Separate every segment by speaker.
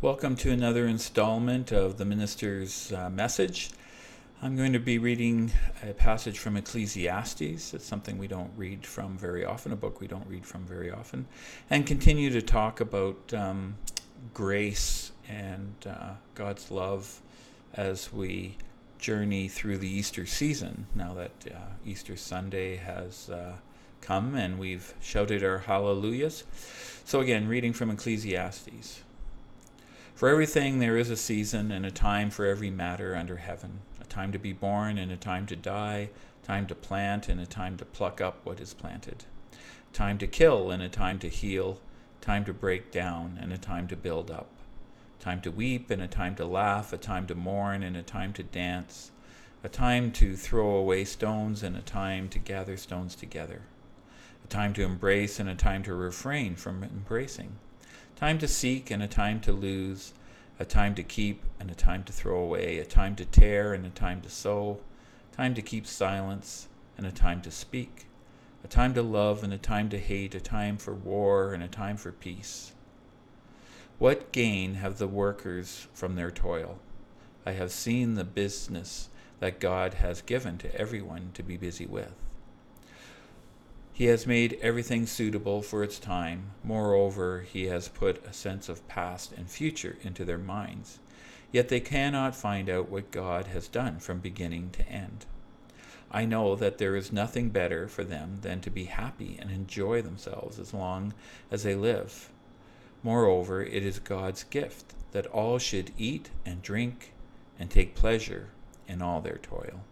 Speaker 1: Welcome to another installment of the Minister's Message. I'm going to be reading a passage from Ecclesiastes. It's something we don't read from very often, a book we don't read from very often, and continue to talk about grace and God's love as we journey through the Easter season, now that Easter Sunday has come and we've shouted our hallelujahs. So again, reading from Ecclesiastes. For everything there is a season and a time for every matter under heaven, a time to be born and a time to die, a time to plant and a time to pluck up what is planted, a time to kill and a time to heal, a time to break down and a time to build up, a time to weep and a time to laugh, a time to mourn and a time to dance, a time to throw away stones and a time to gather stones together, a time to embrace and a time to refrain from embracing, time to seek and a time to lose, a time to keep and a time to throw away, a time to tear and a time to sow, a time to keep silence and a time to speak, a time to love and a time to hate, a time for war and a time for peace. What gain have the workers from their toil? I have seen the business that God has given to everyone to be busy with. He has made everything suitable for its time. Moreover, he has put a sense of past and future into their minds. Yet they cannot find out what God has done from beginning to end. I know that there is nothing better for them than to be happy and enjoy themselves as long as they live. Moreover, it is God's gift that all should eat and drink and take pleasure in all their toil.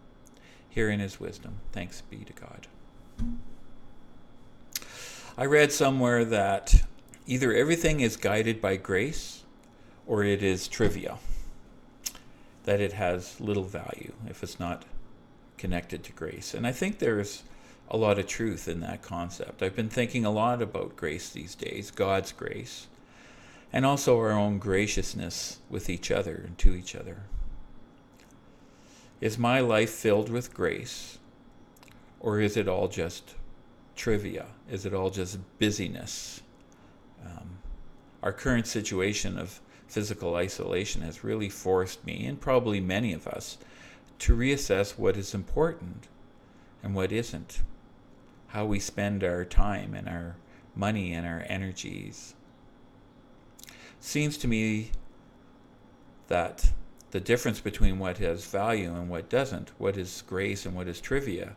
Speaker 1: Herein is wisdom. Thanks be to God. I read somewhere that either everything is guided by grace or it is trivia, that it has little value if it's not connected to grace. And I think there's a lot of truth in that concept. I've been thinking a lot about grace these days, God's grace, and also our own graciousness with each other and to each other. Is my life filled with grace, or is it all just trivia? Is it all just busyness? Our current situation of physical isolation has really forced me, and probably many of us, to reassess what is important and what isn't, how we spend our time and our money and our energies. Seems to me that the difference between what has value and what doesn't, what is grace and what is trivia,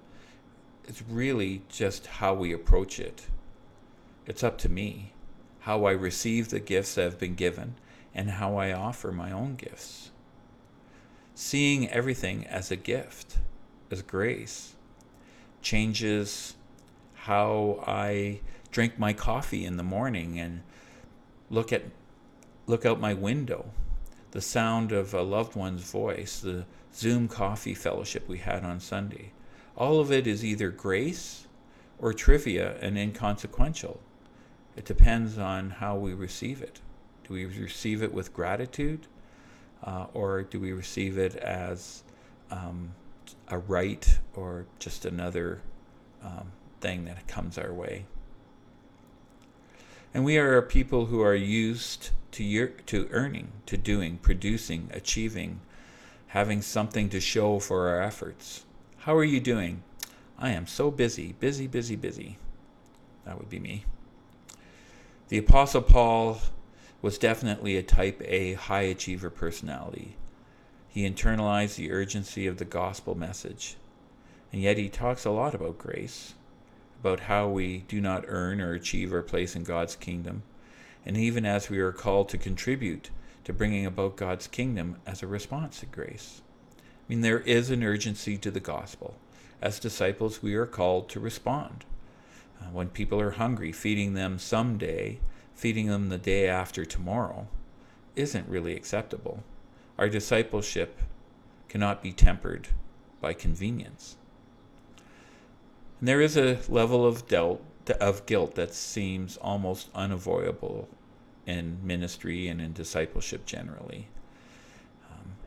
Speaker 1: it's really just how we approach it. It's up to me, how I receive the gifts that have been given and how I offer my own gifts. Seeing everything as a gift, as grace, changes how I drink my coffee in the morning and look out my window, the sound of a loved one's voice, the Zoom coffee fellowship we had on Sunday. All of it is either grace or trivia and inconsequential. It depends on how we receive it. Do we receive it with gratitude, or do we receive it as a right or just another thing that comes our way? And we are a people who are used to earning, to doing, producing, achieving, having something to show for our efforts. How are you doing? I am so busy. That would be me. The Apostle Paul was definitely a type A high achiever personality. He internalized the urgency of the gospel message. And yet he talks a lot about grace, about how we do not earn or achieve our place in God's kingdom, and even as we are called to contribute to bringing about God's kingdom as a response to grace. I mean, there is an urgency to the gospel. As disciples, we are called to respond. When people are hungry, feeding them someday, feeding them the day after tomorrow, isn't really acceptable. Our discipleship cannot be tempered by convenience. And there is a level of guilt that seems almost unavoidable in ministry and in discipleship generally.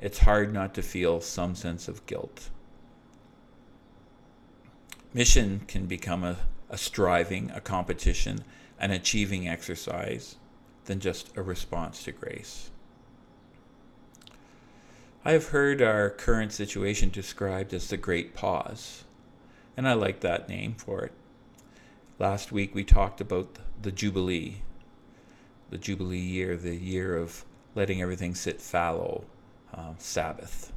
Speaker 1: It's hard not to feel some sense of guilt. Mission can become a striving, a competition, an achieving exercise than just a response to grace. I have heard our current situation described as the Great Pause, and I like that name for it. Last week we talked about the Jubilee year, the year of letting everything sit fallow, Sabbath.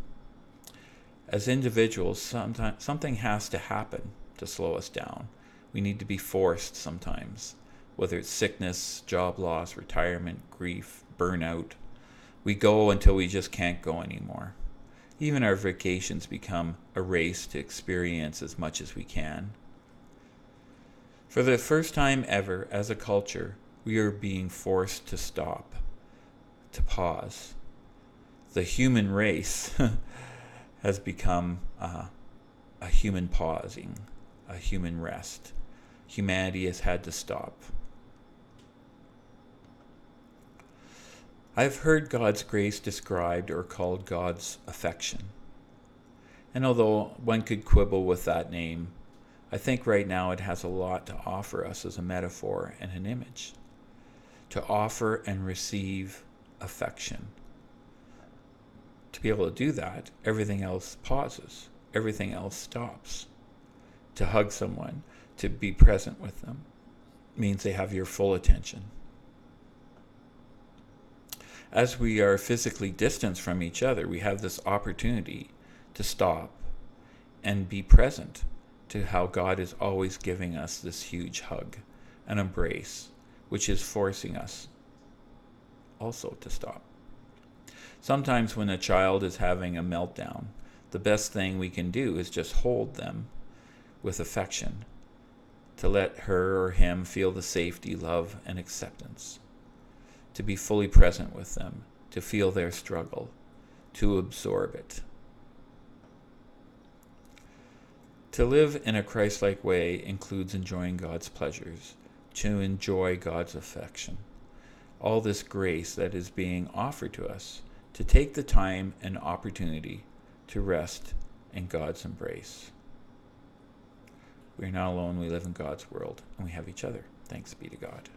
Speaker 1: As individuals, sometimes something has to happen to slow us down. We need to be forced sometimes, whether it's sickness, job loss, retirement, grief, burnout. We go until we just can't go anymore. Even our vacations become a race to experience as much as we can. For the first time ever, as a culture, we are being forced to stop, to pause. The human race has become a human pausing, a human rest. Humanity has had to stop. I've heard God's grace described or called God's affection. And although one could quibble with that name, I think right now it has a lot to offer us as a metaphor and an image. To offer and receive affection. To be able to do that, everything else pauses. Everything else stops. To hug someone, to be present with them, means they have your full attention. As we are physically distanced from each other, we have this opportunity to stop and be present to how God is always giving us this huge hug, an embrace, which is forcing us also to stop. Sometimes when a child is having a meltdown, the best thing we can do is just hold them with affection, to let her or him feel the safety, love, and acceptance. To be fully present with them, to feel their struggle, to absorb it. To live in a Christ-like way includes enjoying God's pleasures, to enjoy God's affection. All this grace that is being offered to us, to take the time and opportunity to rest in God's embrace. We are not alone, we live in God's world, and we have each other. Thanks be to God.